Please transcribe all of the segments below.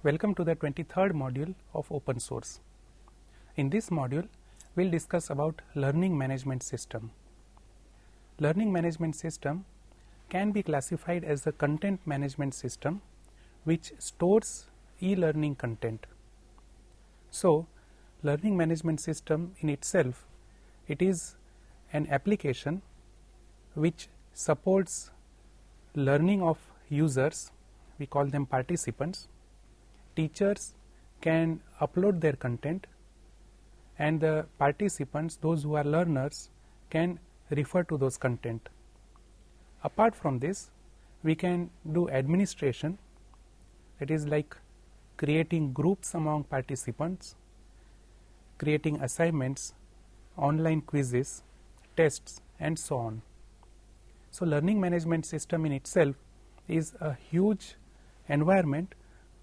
Welcome to the 23rd module of open source. In this module, we will discuss about learning management system. Learning management system can be classified as a content management system which stores e-learning content. So, learning management system in itself, it is an application which supports learning of users, we call them participants. Teachers can upload their content and the participants, those who are learners, can refer to those content. Apart from this, we can do administration, that is like creating groups among participants, creating assignments, online quizzes, tests and so on. So, learning management system in itself is a huge environment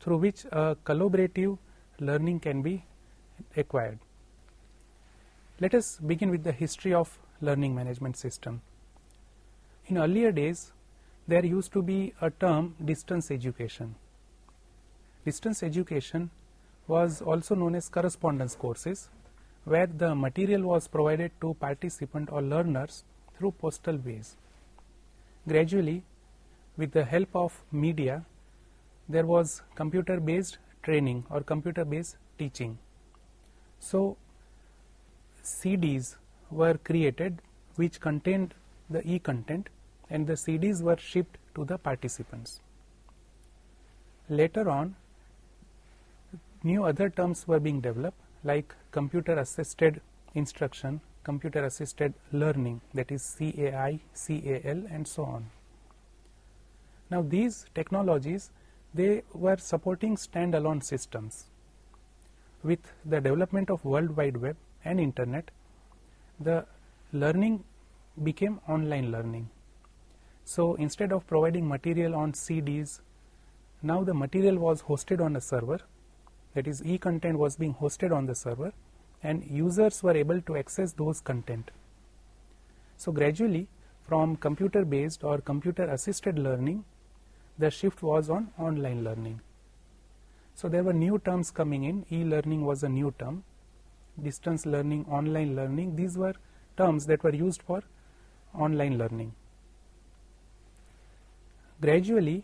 through which a collaborative learning can be acquired. Let us begin with the history of learning management system. In earlier days, there used to be a term distance education. Distance education was also known as correspondence courses, where the material was provided to participant or learners through postal ways. Gradually, with the help of media, there was computer based training or computer based teaching. So, CDs were created which contained the e-content and the CDs were shipped to the participants. Later on, new other terms were being developed like computer assisted instruction, computer assisted learning, that is CAI, CAL and so on. Now, these technologies, they were supporting standalone systems. With the development of World Wide Web and Internet, the learning became online learning. So, instead of providing material on CDs, now the material was hosted on a server, that is e-content was being hosted on the server and users were able to access those content. So, gradually from computer based or computer assisted learning, the shift was on online learning. So, there were new terms coming in, e-learning was a new term, distance learning, online learning, these were terms that were used for online learning. Gradually,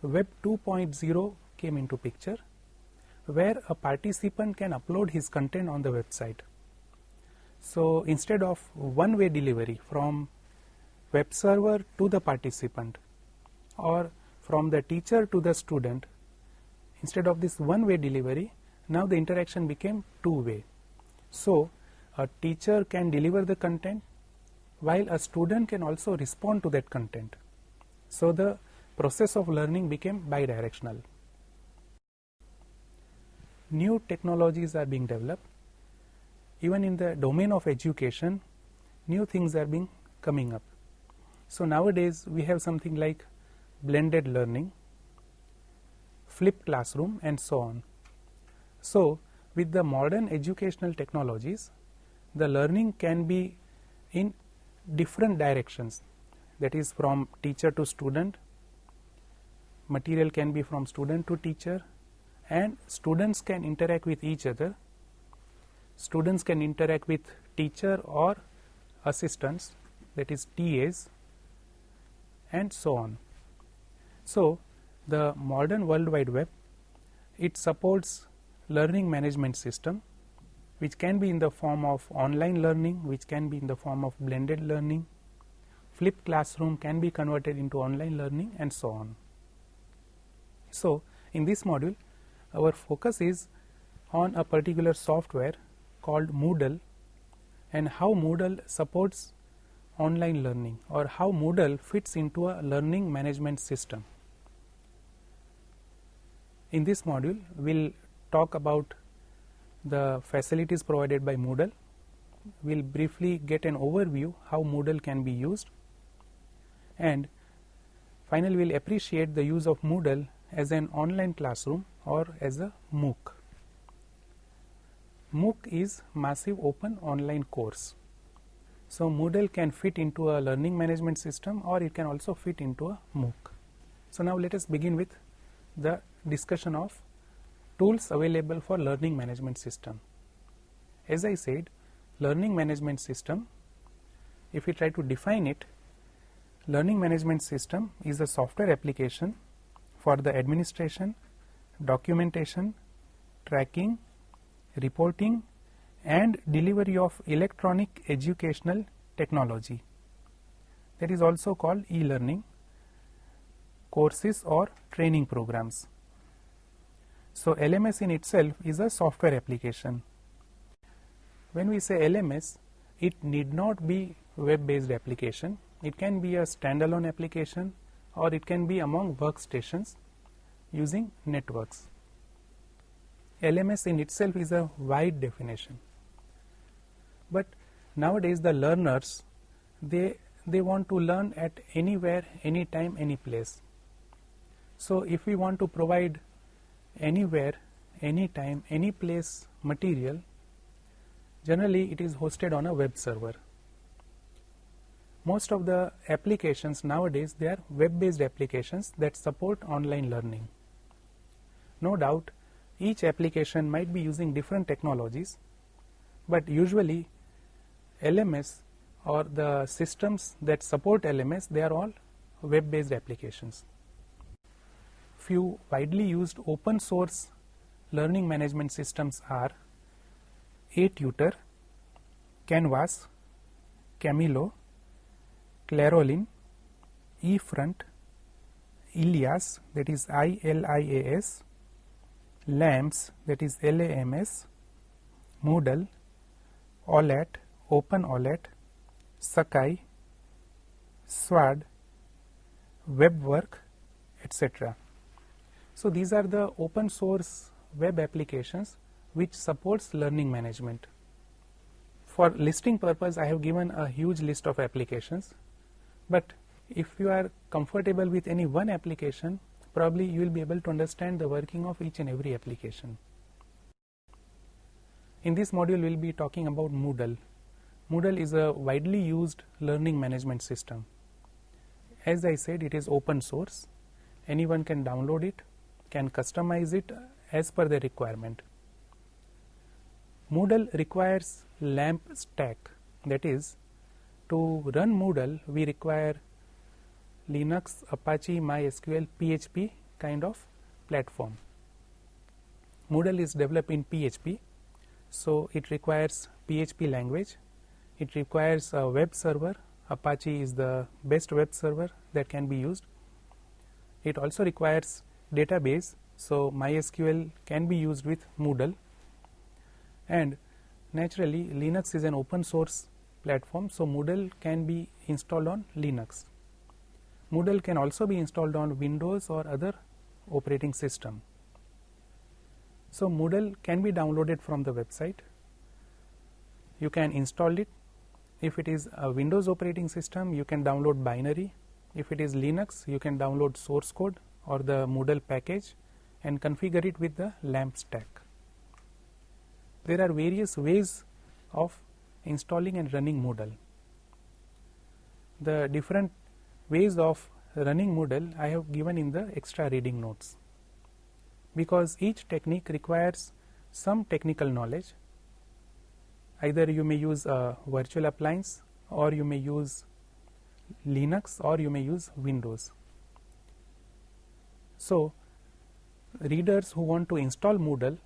Web 2.0 came into picture, where a participant can upload his content on the website. So, instead of one-way delivery from web server to the participant or from the teacher to the student, instead of this one-way delivery, now the interaction became two-way. So, a teacher can deliver the content while a student can also respond to that content. So, the process of learning became bidirectional. New technologies are being developed. Even in the domain of education, new things are being coming up. So, nowadays we have something like blended learning, flipped classroom and so on. So, with the modern educational technologies, the learning can be in different directions, that is from teacher to student, material can be from student to teacher, and students can interact with each other, students can interact with teacher or assistants, that is TAs and so on. So, the modern World Wide Web, it supports learning management system which can be in the form of online learning, which can be in the form of blended learning, flipped classroom can be converted into online learning and so on. So, in this module, our focus is on a particular software called Moodle and how Moodle supports online learning or how Moodle fits into a learning management system. In this module, we will talk about the facilities provided by Moodle. We will briefly get an overview how Moodle can be used, and finally, we will appreciate the use of Moodle as an online classroom or as a MOOC. MOOC is Massive Open Online Course. So, Moodle can fit into a learning management system or it can also fit into a MOOC. So, now let us begin with the discussion of tools available for learning management system. As I said, learning management system, if we try to define it, learning management system is a software application for the administration, documentation, tracking, reporting and delivery of electronic educational technology. That is also called e-learning courses or training programs. So LMS in itself is a software application. When we say LMS, it need not be web-based application. It can be a standalone application or it can be among workstations using networks. LMS in itself is a wide definition. But nowadays the learners, they want to learn at anywhere, anytime, any place. So if we want to provide anywhere, anytime, any place material, generally it is hosted on a web server. Most of the applications nowadays, they are web-based applications that support online learning. No doubt, each application might be using different technologies, but usually LMS or the systems that support LMS, they are all web-based applications. Few widely used open source learning management systems are ATutor, Canvas, Camilo, Clarolin, eFront, Ilias, that is ILIAS, LAMS, that is LAMS, Moodle, OLAT, OpenOLAT, Sakai, SWAD, WebWork, etc. So these are the open source web applications which supports learning management. For listing purpose, I have given a huge list of applications, but if you are comfortable with any one application, probably you will be able to understand the working of each and every application. In this module, we will be talking about Moodle. Moodle is a widely used learning management system. As I said, it is open source. Anyone can download it, can customize it as per their requirement. Moodle requires LAMP stack. That is, to run Moodle, we require Linux, Apache, MySQL, PHP kind of platform. Moodle is developed in PHP, so it requires PHP language. It requires a web server. Apache is the best web server that can be used. It also requires database, so MySQL can be used with Moodle. And naturally, Linux is an open source platform, so Moodle can be installed on Linux. Moodle can also be installed on Windows or other operating system. So Moodle can be downloaded from the website. You can install it. If it is a Windows operating system, you can download binary. If it is Linux, you can download source code or the Moodle package and configure it with the LAMP stack. There are various ways of installing and running Moodle. The different ways of running Moodle I have given in the extra reading notes, because each technique requires some technical knowledge. Either you may use a virtual appliance, or you may use Linux, or you may use Windows. So readers who want to install Moodle,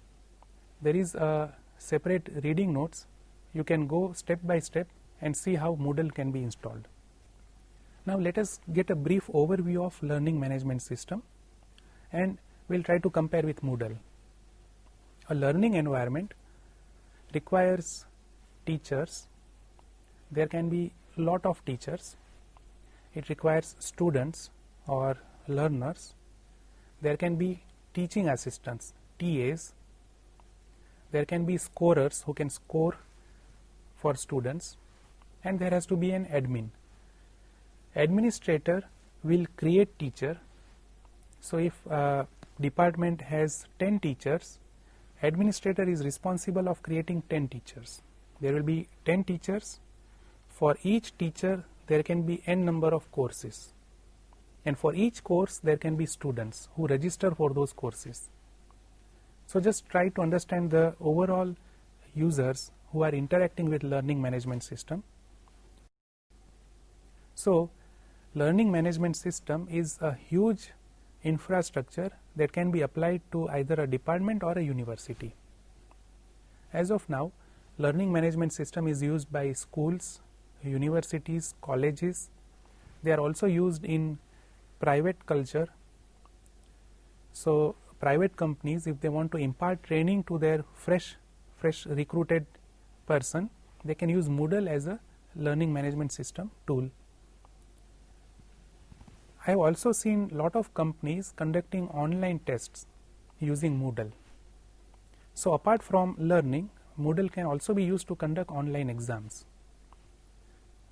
there is a separate reading notes. You can go step by step and see how Moodle can be installed. Now let us get a brief overview of learning management system, and we'll try to compare with Moodle. A learning environment requires teachers. There can be a lot of teachers. It requires students or learners. There can be teaching assistants, TAs. There can be scorers who can score for students, and there has to be an admin. Administrator will create teacher. So if a department has 10 teachers, administrator is responsible of creating 10 teachers. There will be 10 teachers. For each teacher, there can be n number of courses, and for each course there can be students who register for those courses. So just try to understand the overall users who are interacting with learning management system. So learning management system is a huge infrastructure that can be applied to either a department or a university. As of now, learning management system is used by schools, universities, colleges. They are also used in private culture. So private companies, if they want to impart training to their fresh recruited person, they can use Moodle as a learning management system tool. I have also seen lot of companies conducting online tests using Moodle. So apart from learning, Moodle can also be used to conduct online exams.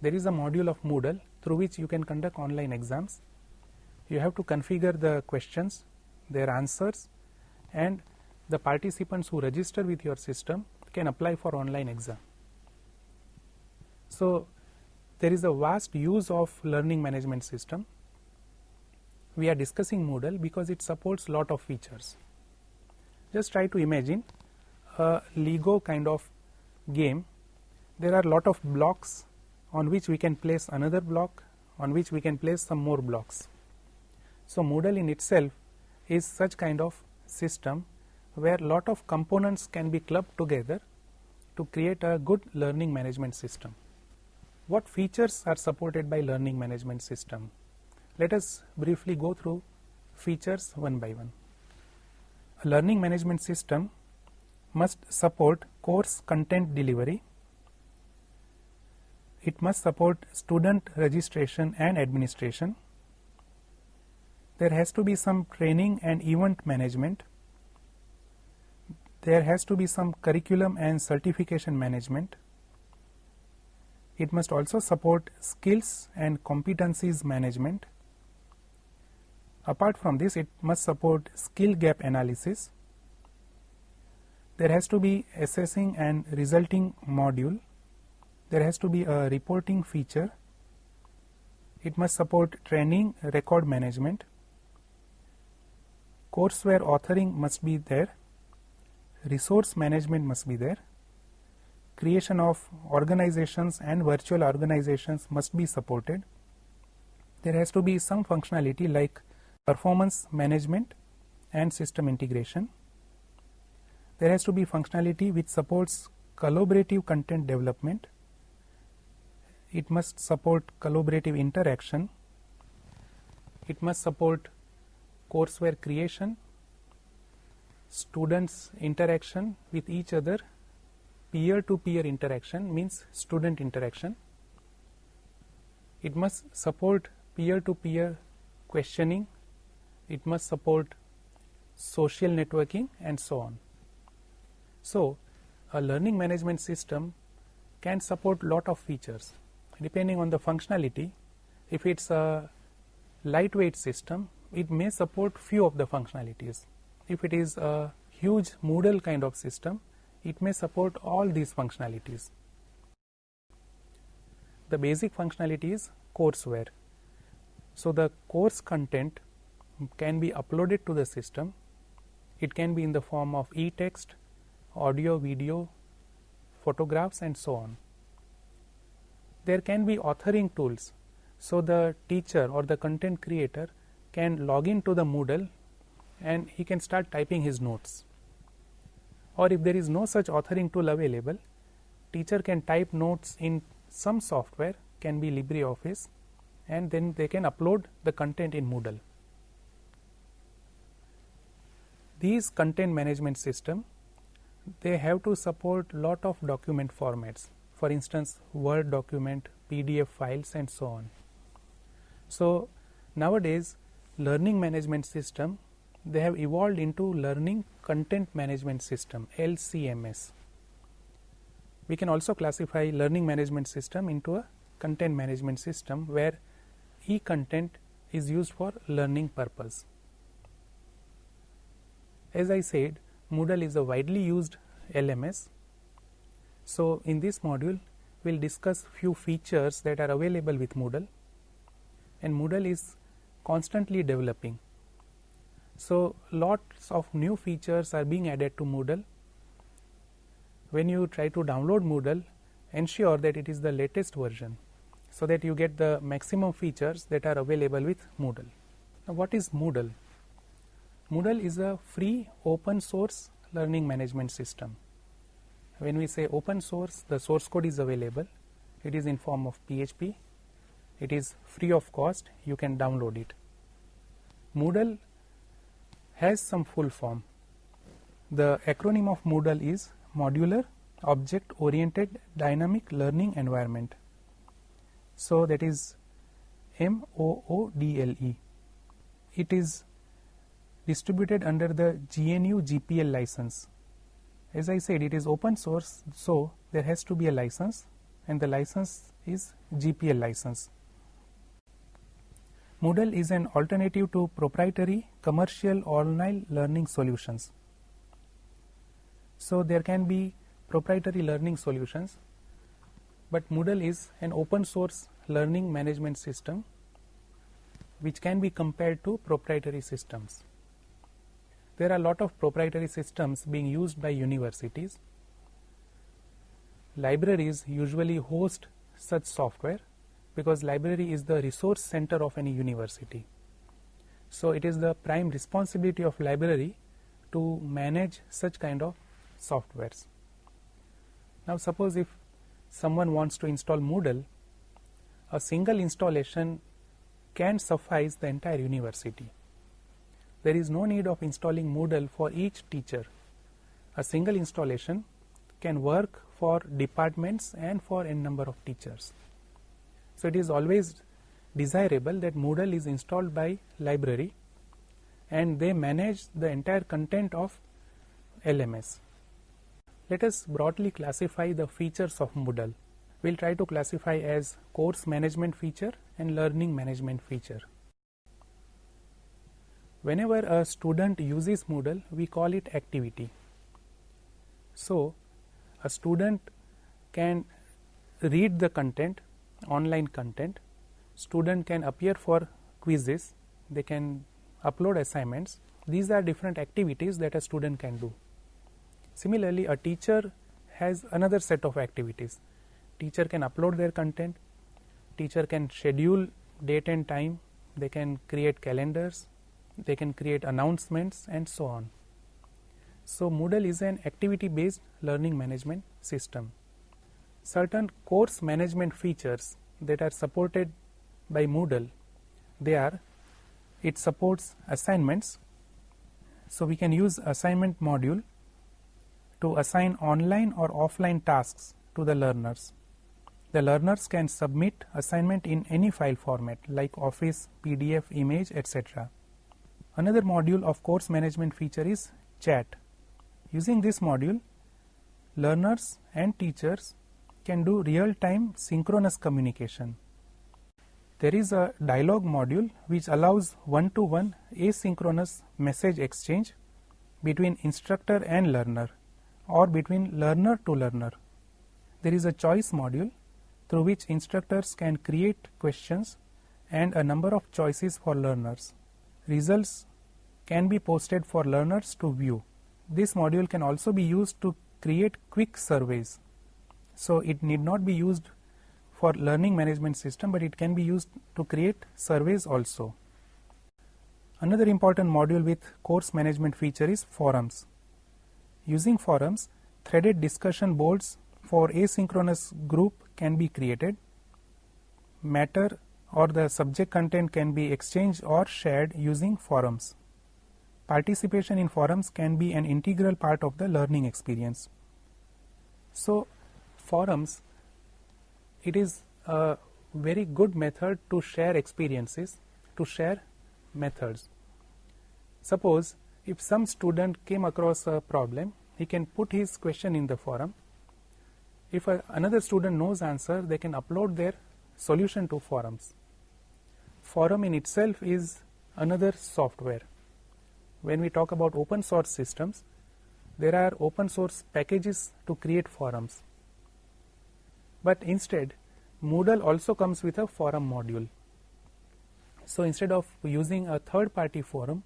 There is a module of Moodle through which you can conduct online exams. You have to configure the questions, their answers, and the participants who register with your system can apply for online exam. So there is a vast use of learning management system. We are discussing Moodle because it supports lot of features. Just try to imagine a Lego kind of game. There are lot of blocks on which we can place another block, on which we can place some more blocks. So Moodle in itself is such kind of system where lot of components can be clubbed together to create a good learning management system. What features are supported by learning management system? Let us briefly go through features one by one. A learning management system must support course content delivery. It must support student registration and administration. There has to be some training and event management. There has to be some curriculum and certification management. It must also support skills and competencies management. Apart from this, it must support skill gap analysis. There has to be assessing and resulting module. There has to be a reporting feature. It must support training, record management. Courseware authoring must be there. Resource management must be there. Creation of organizations and virtual organizations must be supported. There has to be some functionality like performance management and system integration. There has to be functionality which supports collaborative content development. It must support collaborative interaction. It must support courseware creation, students' interaction with each other, peer-to-peer interaction means student interaction. It must support peer-to-peer questioning. It must support social networking and so on. So a learning management system can support lot of features depending on the functionality. If it's a lightweight system, it may support few of the functionalities. If it is a huge Moodle kind of system, it may support all these functionalities. The basic functionality is courseware. So the course content can be uploaded to the system. It can be in the form of e-text, audio, video, photographs and so on. There can be authoring tools. So the teacher or the content creator can log into the Moodle and he can start typing his notes. Or if there is no such authoring tool available, teacher can type notes in some software, can be LibreOffice, and then they can upload the content in Moodle. These content management system, they have to support lot of document formats, for instance Word document, PDF files and so on. So nowadays learning management system, they have evolved into learning content management system, LCMS. We can also classify learning management system into a content management system where e-content is used for learning purpose. As I said, Moodle is a widely used LMS. So in this module, we will discuss few features that are available with Moodle, and Moodle is constantly developing. So lots of new features are being added to Moodle. When you try to download Moodle, ensure that it is the latest version so that you get the maximum features that are available with Moodle. Now, what is Moodle? Moodle is a free open source learning management system. When we say open source, the source code is available. It is in form of PHP. It is free of cost. You can download it. Moodle has some full form. The acronym of Moodle is Modular Object Oriented Dynamic Learning Environment. So that is MOODLE. It is distributed under the GNU GPL license. As I said, it is open source, so there has to be a license, and the license is GPL license. Moodle is an alternative to proprietary commercial online learning solutions. So there can be proprietary learning solutions, but Moodle is an open source learning management system which can be compared to proprietary systems. There are a lot of proprietary systems being used by universities. Libraries usually host such software because library is the resource center of any university. So it is the prime responsibility of library to manage such kind of softwares. Now suppose if someone wants to install Moodle, a single installation can suffice the entire university. There is no need of installing Moodle for each teacher. A single installation can work for departments and for n number of teachers. So it is always desirable that Moodle is installed by library and they manage the entire content of LMS. Let us broadly classify the features of Moodle. We will try to classify as course management feature and learning management feature. Whenever a student uses Moodle, we call it activity. So a student can read the content, online content. Student can appear for quizzes. They can upload assignments. These are different activities that a student can do. Similarly, a teacher has another set of activities. Teacher can upload their content. Teacher can schedule date and time. They can create calendars. They can create announcements and so on. So Moodle is an activity-based learning management system. Certain course management features that are supported by Moodle, it supports assignments. So we can use assignment module to assign online or offline tasks to the learners. The learners can submit assignment in any file format like Office, PDF, image, etc. Another module of course management feature is chat. Using this module, learners and teachers can do real-time synchronous communication. There is a dialogue module which allows one-to-one asynchronous message exchange between instructor and learner or between learner to learner. There is a choice module through which instructors can create questions and a number of choices for learners. Results can be posted for learners to view. This module can also be used to create quick surveys. So it need not be used for learning management system, but it can be used to create surveys also. Another important module with course management feature is forums. Using forums, threaded discussion boards for asynchronous group can be created. Matter or the subject content can be exchanged or shared using forums. Participation in forums can be an integral part of the learning experience. So forums, it is a very good method to share experiences, to share methods. Suppose if some student came across a problem, he can put his question in the forum. If another student knows answer, they can upload their solution to forums. Forum in itself is another software. When we talk about open source systems, there are open source packages to create forums. But instead, Moodle also comes with a forum module. So instead of using a third-party forum,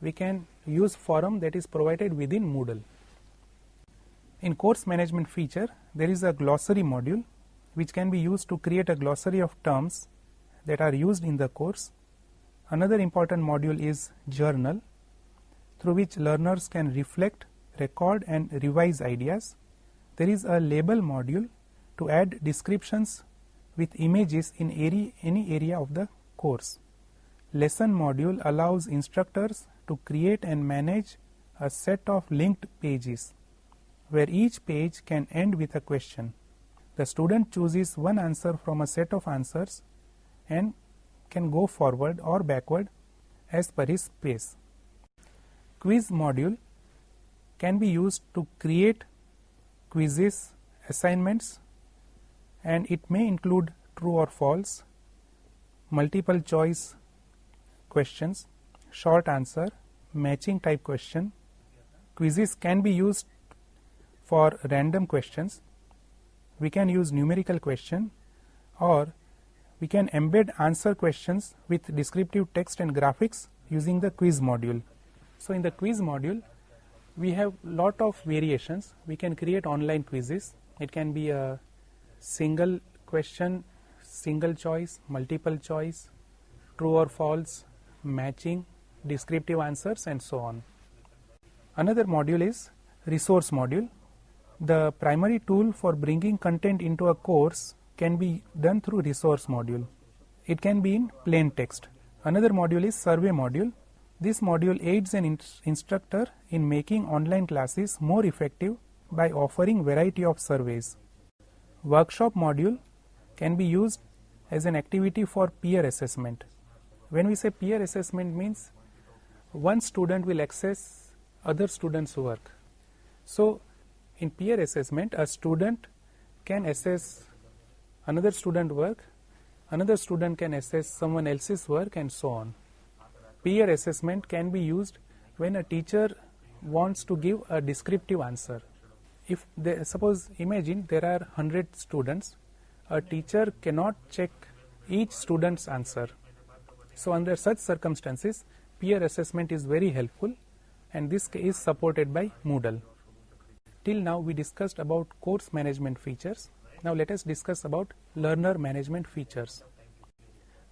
we can use forum that is provided within Moodle. In course management feature, there is a glossary module which can be used to create a glossary of terms that are used in the course. Another important module is journal, through which learners can reflect, record and revise ideas. There is a label module to add descriptions with images in any area of the course. Lesson module allows instructors to create and manage a set of linked pages, where each page can end with a question. The student chooses one answer from a set of answers and can go forward or backward as per his pace. Quiz module can be used to create quizzes, assignments, and it may include true or false, multiple choice questions, short answer, matching type question. Quizzes can be used for random questions. We can use numerical question, or we can embed answer questions with descriptive text and graphics using the quiz module. So in the quiz module, we have lot of variations. We can create online quizzes. It can be a single question, single choice, multiple choice, true or false, matching, descriptive answers, and so on. Another module is resource module. The primary tool for bringing content into a course can be done through resource module. It can be in plain text. Another module is survey module. This module aids an instructor in making online classes more effective by offering variety of surveys. Workshop module can be used as an activity for peer assessment. When we say peer assessment, means one student will assess other students' work. So in peer assessment, a student can assess another student work, another student can assess someone else's work, and so on. Peer assessment can be used when a teacher wants to give a descriptive answer. If suppose imagine there are 100 students, a teacher cannot check each student's answer. So under such circumstances, peer assessment is very helpful, and this is supported by Moodle. Till now we discussed about course management features. Now let us discuss about learner management features.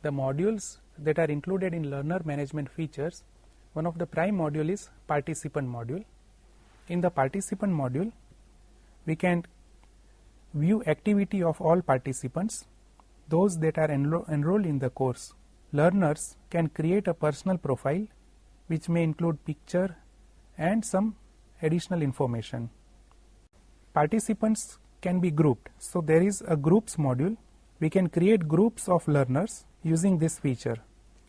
The modules that are included in learner management features, one of the prime module is participant module. In the participant module, we can view activity of all participants, those that are enrolled in the course. Learners can create a personal profile which may include picture and some additional information. Participants can be grouped. So there is a groups module. We can create groups of learners using this feature.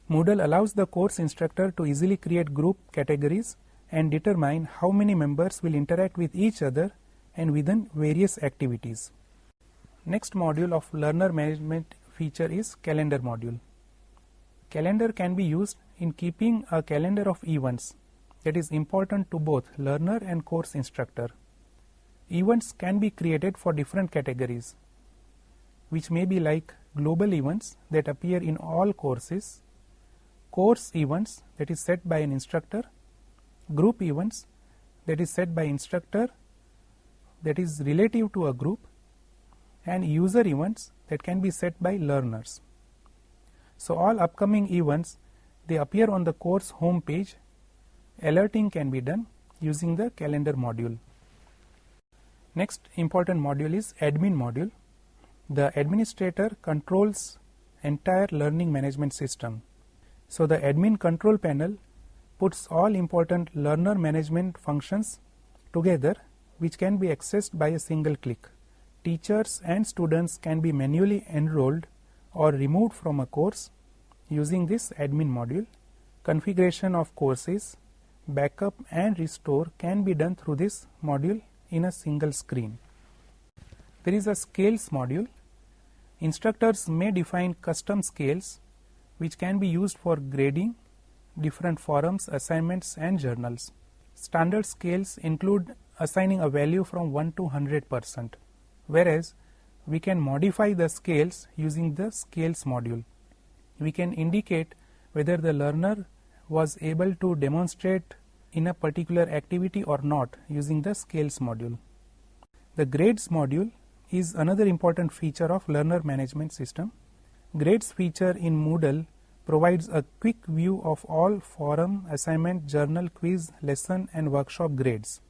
Moodle allows the course instructor to easily create group categories and determine how many members will interact with each other and within various activities. Next module of learner management feature is calendar module. Calendar can be used in keeping a calendar of events that is important to both learner and course instructor. Events can be created for different categories, which may be like global events that appear in all courses, course events that is set by an instructor, group events that is set by instructor that is relative to a group, and user events that can be set by learners. So all upcoming events, they appear on the course home page. Alerting can be done using the calendar module. Next important module is admin module. The administrator controls entire learning management system. So the admin control panel puts all important learner management functions together, which can be accessed by a single click. Teachers and students can be manually enrolled or removed from a course using this admin module. Configuration of courses, backup and restore can be done through this module in a single screen. There is a scales module. Instructors may define custom scales which can be used for grading different forums, assignments and journals. Standard scales include assigning a value from 1 to 100%, whereas we can modify the scales using the scales module. We can indicate whether the learner was able to demonstrate in a particular activity or not using the Scales module. The Grades module is another important feature of Learner Management System. Grades feature in Moodle provides a quick view of all forum, assignment, journal, quiz, lesson and workshop grades.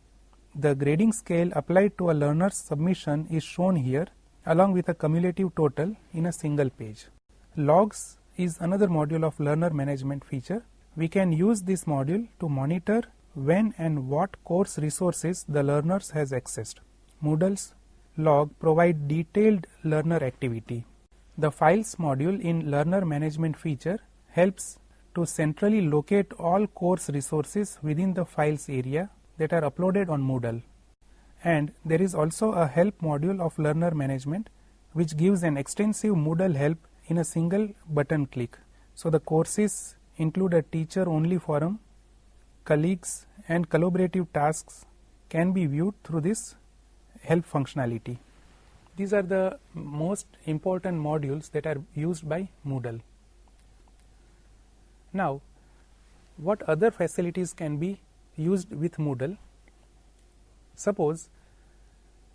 The grading scale applied to a learner's submission is shown here along with a cumulative total in a single page. Logs is another module of learner management feature. We can use this module to monitor when and what course resources the learners has accessed. Moodle's log provide detailed learner activity. The Files module in learner management feature helps to centrally locate all course resources within the files area that are uploaded on Moodle. And there is also a help module of learner management which gives an extensive Moodle help in a single button click. So the courses include a teacher only forum, colleagues and collaborative tasks can be viewed through this help functionality. These are the most important modules that are used by Moodle. Now, what other facilities can be used with Moodle? Suppose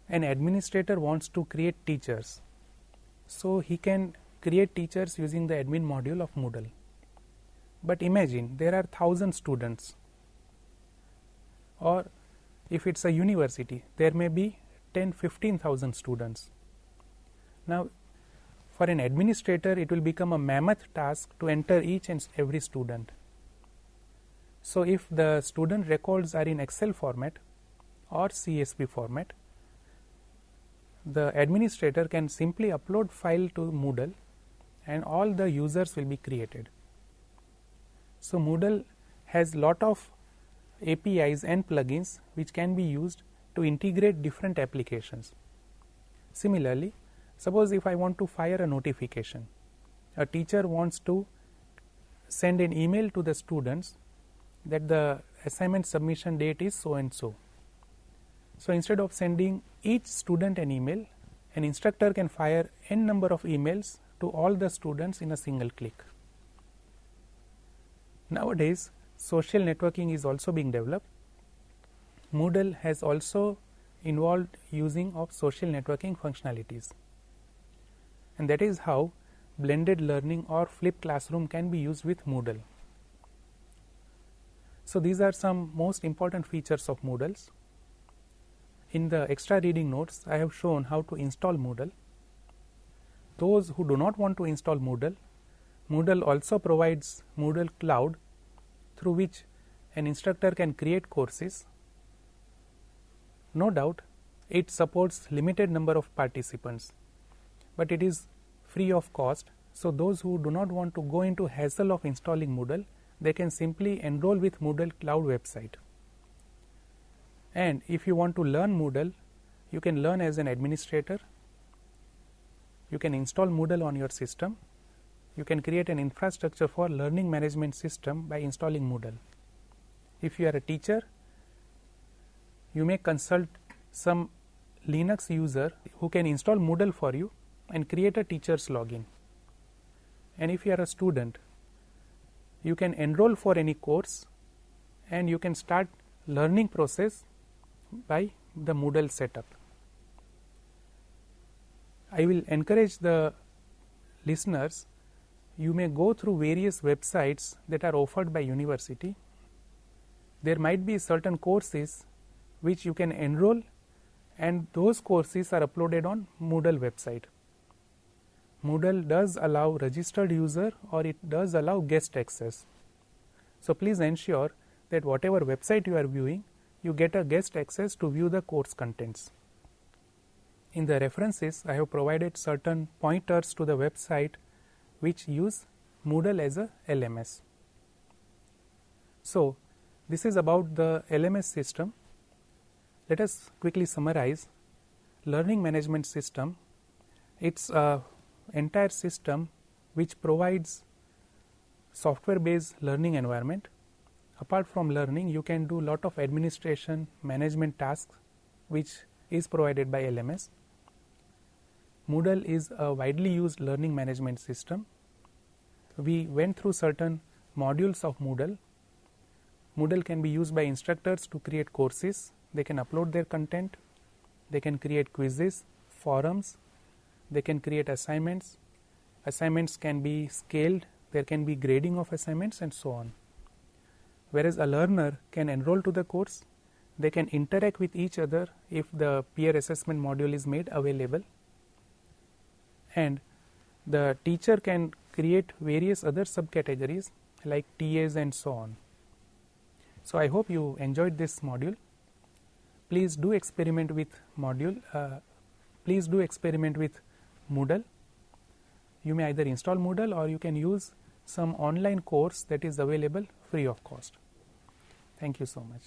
an administrator wants to create teachers. So he can create teachers using the admin module of Moodle. But imagine there are 1,000 students, or if it's a university, there may be 10-15,000 students. Now, for an administrator, it will become a mammoth task to enter each and every student. So, if the student records are in Excel format or CSV format, the administrator can simply upload file to Moodle and all the users will be created. So, Moodle has lot of APIs and plugins which can be used to integrate different applications. Similarly, suppose if I want to fire a notification, a teacher wants to send an email to the students that the assignment submission date is so and so. So, instead of sending each student an email, an instructor can fire n number of emails to all the students in a single click. Nowadays, social networking is also being developed. Moodle has also involved using of social networking functionalities, and that is how blended learning or flipped classroom can be used with Moodle. So, these are some most important features of Moodles. In the extra reading notes, I have shown how to install Moodle. Those who do not want to install Moodle, Moodle also provides Moodle Cloud, through which an instructor can create courses. No doubt, it supports limited number of participants, but it is free of cost. So, those who do not want to go into hassle of installing Moodle, they can simply enroll with Moodle Cloud website. And if you want to learn Moodle, you can learn as an administrator. You can install Moodle on your system. You can create an infrastructure for learning management system by installing Moodle. If you are a teacher, you may consult some Linux user who can install Moodle for you and create a teacher's login. And if you are a student, you can enroll for any course and you can start learning process by the Moodle setup. I will encourage the listeners, you may go through various websites that are offered by university. There might be certain courses which you can enroll, and those courses are uploaded on Moodle website. Moodle does allow registered user or it does allow guest access. So, please ensure that whatever website you are viewing, you get a guest access to view the course contents. In the references, I have provided certain pointers to the website which use Moodle as a LMS. So, this is about the LMS system. Let us quickly summarize. Learning management system, it's a entire system which provides software based learning environment. Apart from learning, you can do lot of administration, management tasks which is provided by LMS. Moodle is a widely used learning management system. We went through certain modules of Moodle Moodle can be used by instructors to create courses. They can upload their content, they can create quizzes, forums, they can create assignments. Assignments can be scaled, there can be grading of assignments and so on. Whereas a learner can enroll to the course, they can interact with each other if the peer assessment module is made available, and the teacher can create various other subcategories like TAs and so on. So, I hope you enjoyed this module. Please do experiment with Moodle. You may either install Moodle or you can use some online course that is available free of cost. Thank you so much.